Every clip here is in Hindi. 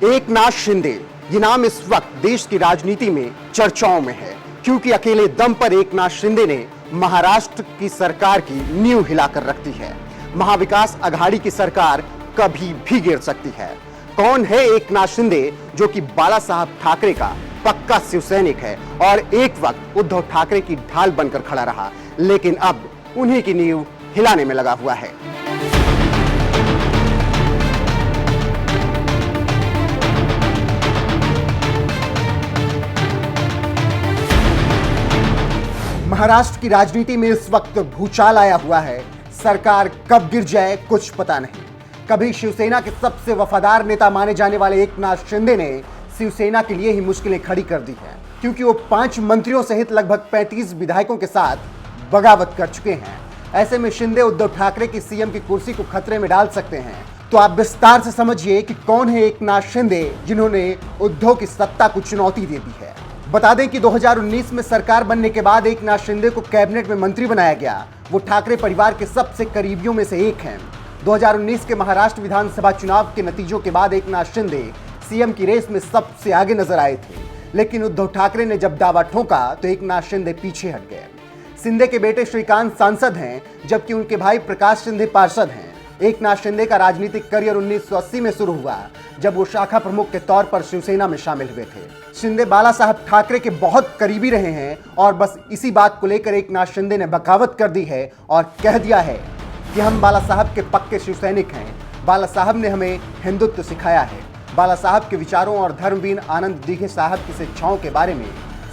एकनाथ शिंदे ये नाम इस वक्त देश की राजनीति में चर्चाओं में है, क्योंकि अकेले दम पर एकनाथ शिंदे ने महाराष्ट्र की सरकार की नींव हिलाकर रख दी है। महाविकास आघाड़ी की सरकार कभी भी गिर सकती है। कौन है एकनाथ शिंदे, जो कि बाला साहब ठाकरे का पक्का शिवसैनिक है और एक वक्त उद्धव ठाकरे की ढाल बनकर खड़ा रहा, लेकिन अब उन्हीं की नींव हिलाने में लगा हुआ है। महाराष्ट्र की राजनीति में इस वक्त भूचाल आया हुआ है। सरकार कब गिर जाए कुछ पता नहीं। कभी शिवसेना के सबसे वफादार नेता माने जाने वाले एकनाथ शिंदे ने शिवसेना के लिए ही मुश्किलें खड़ी कर दी हैं, क्योंकि वो 5 मंत्रियों सहित लगभग 35 विधायकों के साथ बगावत कर चुके हैं। ऐसे में शिंदे उद्धव ठाकरे की सीएम की कुर्सी को खतरे में डाल सकते हैं। तो आप विस्तार से समझिए कि कौन है एकनाथ शिंदे, जिन्होंने उद्धव की सत्ता को चुनौती दे दी है। बता दें कि 2019 में सरकार बनने के बाद एकनाथ शिंदे को कैबिनेट में मंत्री बनाया गया। वो ठाकरे परिवार के सबसे करीबियों में से एक हैं। 2019 के महाराष्ट्र विधानसभा चुनाव के नतीजों के बाद एकनाथ शिंदे सीएम की रेस में सबसे आगे नजर आए थे, लेकिन उद्धव ठाकरे ने जब दावा ठोका तो एकनाथ शिंदे पीछे हट गए। शिंदे के बेटे श्रीकांत सांसद हैं, जबकि उनके भाई प्रकाश शिंदे पार्षद हैं। एकनाथ शिंदे का राजनीतिक करियर 1980 में शुरू हुआ, जब वो शाखा प्रमुख के तौर पर शिवसेना में शामिल हुए थे। शिंदे बाला साहब ठाकरे के बहुत करीबी रहे हैं और बस इसी बात को लेकर एकनाथ शिंदे ने बगावत कर दी है और कह दिया है कि हम बाला साहब के पक्के शिवसैनिक हैं। बाला साहब ने हमें हिंदुत्व सिखाया है। बाला साहब के विचारों और धर्मवीर आनंद दीघे साहब की शिक्षाओं के बारे में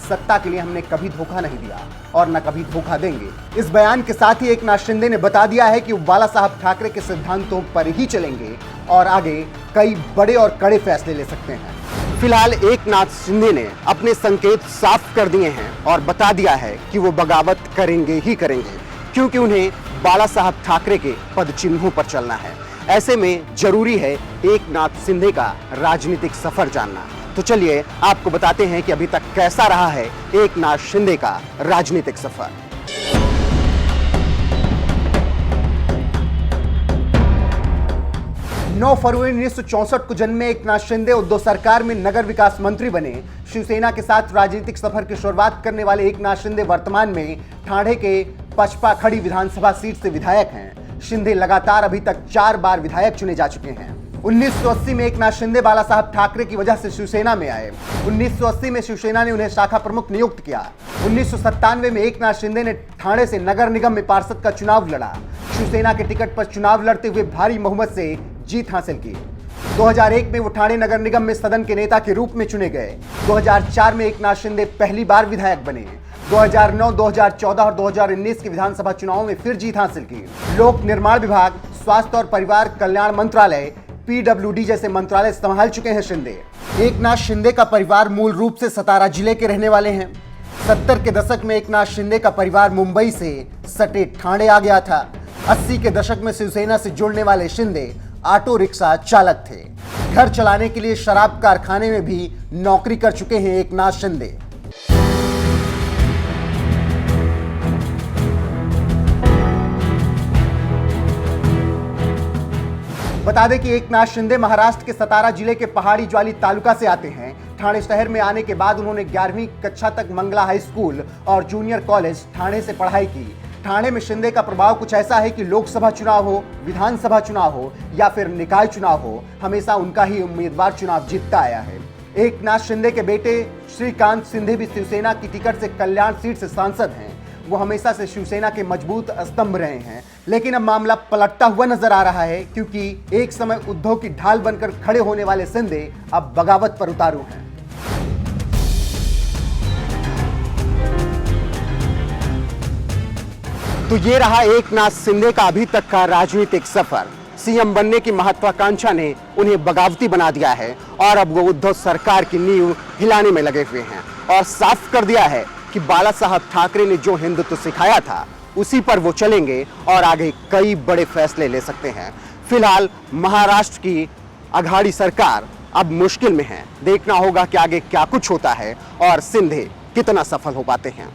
सत्ता के लिए हमने कभी धोखा नहीं दिया और न कभी धोखा देंगे। इस बयान के साथ ही एकनाथ शिंदे ने बता दिया है कि वो बाला साहब ठाकरे के सिद्धांतों पर ही चलेंगे और आगे कई बड़े और कड़े फैसले ले सकते हैं। फिलहाल एकनाथ शिंदे ने अपने संकेत साफ कर दिए हैं और बता दिया है कि वो बगावत करेंगे ही करेंगे, क्योंकि उन्हें बाला साहब ठाकरे के पद चिन्हों पर चलना है। ऐसे में जरूरी है एकनाथ शिंदे का राजनीतिक सफर जानना। तो चलिए आपको बताते हैं कि अभी तक कैसा रहा है एकनाथ शिंदे का राजनीतिक सफर। 9 फरवरी 1964 को जन्मे एकनाथ शिंदे उद्धव सरकार में नगर विकास मंत्री बने। शिवसेना के साथ राजनीतिक सफर की शुरुआत करने वाले एकनाथ शिंदे वर्तमान में ठाणे के पचपा खड़ी विधानसभा सीट से विधायक हैं। शिंदे लगातार अभी तक 4 बार विधायक चुने जा चुके हैं। 1980 में एकनाथ शिंदे बाला साहब ठाकरे की वजह से शिवसेना में आए। 1980 में शिवसेना ने उन्हें शाखा प्रमुख नियुक्त किया। 1997 में एकनाथ शिंदे ने ठाणे से नगर निगम में पार्षद का चुनाव लड़ा। शिवसेना के टिकट पर चुनाव लड़ते हुए भारी बहुमत से जीत हासिल की। 2001 में वो ठाणे नगर निगम में सदन के नेता के रूप में चुने गए। 2004 में एकनाथ शिंदे पहली बार विधायक बने। 2009, 2014 और 2019 के विधानसभा चुनावों में फिर जीत हासिल की। लोक निर्माण विभाग, स्वास्थ्य और परिवार कल्याण मंत्रालय, पीडब्ल्यूडी जैसे मंत्रालय संभाल चुके हैं शिंदे। एकनाथ शिंदे का परिवार मूल रूप से सतारा जिले के रहने वाले हैं। 70 के दशक में एकनाथ शिंदे का परिवार मुंबई से सटे ठाणे आ गया था। 80 के दशक में शिवसेना से जुड़ने वाले शिंदे ऑटो रिक्शा चालक थे। घर चलाने के लिए शराब कारखाने में भी नौकरी कर चुके हैं एकनाथ शिंदे। बता दें कि एकनाथ शिंदे महाराष्ट्र के सतारा जिले के पहाड़ी ज्वाली तालुका से आते हैं। ठाणे शहर में आने के बाद उन्होंने 11वीं कक्षा तक मंगला हाई स्कूल और जूनियर कॉलेज ठाणे से पढ़ाई की। ठाणे में शिंदे का प्रभाव कुछ ऐसा है कि लोकसभा चुनाव हो, विधानसभा चुनाव हो या फिर निकाय चुनाव हो, हमेशा उनका ही उम्मीदवार चुनाव जीतता आया है। एकनाथ शिंदे के बेटे श्रीकांत शिंदे भी शिवसेना की टिकट से कल्याण सीट से सांसद हैं। वो हमेशा से शिवसेना के मजबूत स्तंभ रहे हैं, लेकिन अब मामला पलटता हुआ नजर आ रहा है, क्योंकि एक समय उद्धव की ढाल बनकर खड़े होने वाले शिंदे अब बगावत पर उतारू हैं। तो ये रहा एकनाथ शिंदे का अभी तक का राजनीतिक सफर। सीएम बनने की महत्वाकांक्षा ने उन्हें बगावती बना दिया है और अब वो उद्धव सरकार की नींव हिलाने में लगे हुए हैं और साफ कर दिया है कि बाला साहब ठाकरे ने जो हिंदुत्व सिखाया था उसी पर वो चलेंगे और आगे कई बड़े फैसले ले सकते हैं। फिलहाल महाराष्ट्र की आघाड़ी सरकार अब मुश्किल में है। देखना होगा कि आगे क्या कुछ होता है और शिंदे कितना सफल हो पाते हैं।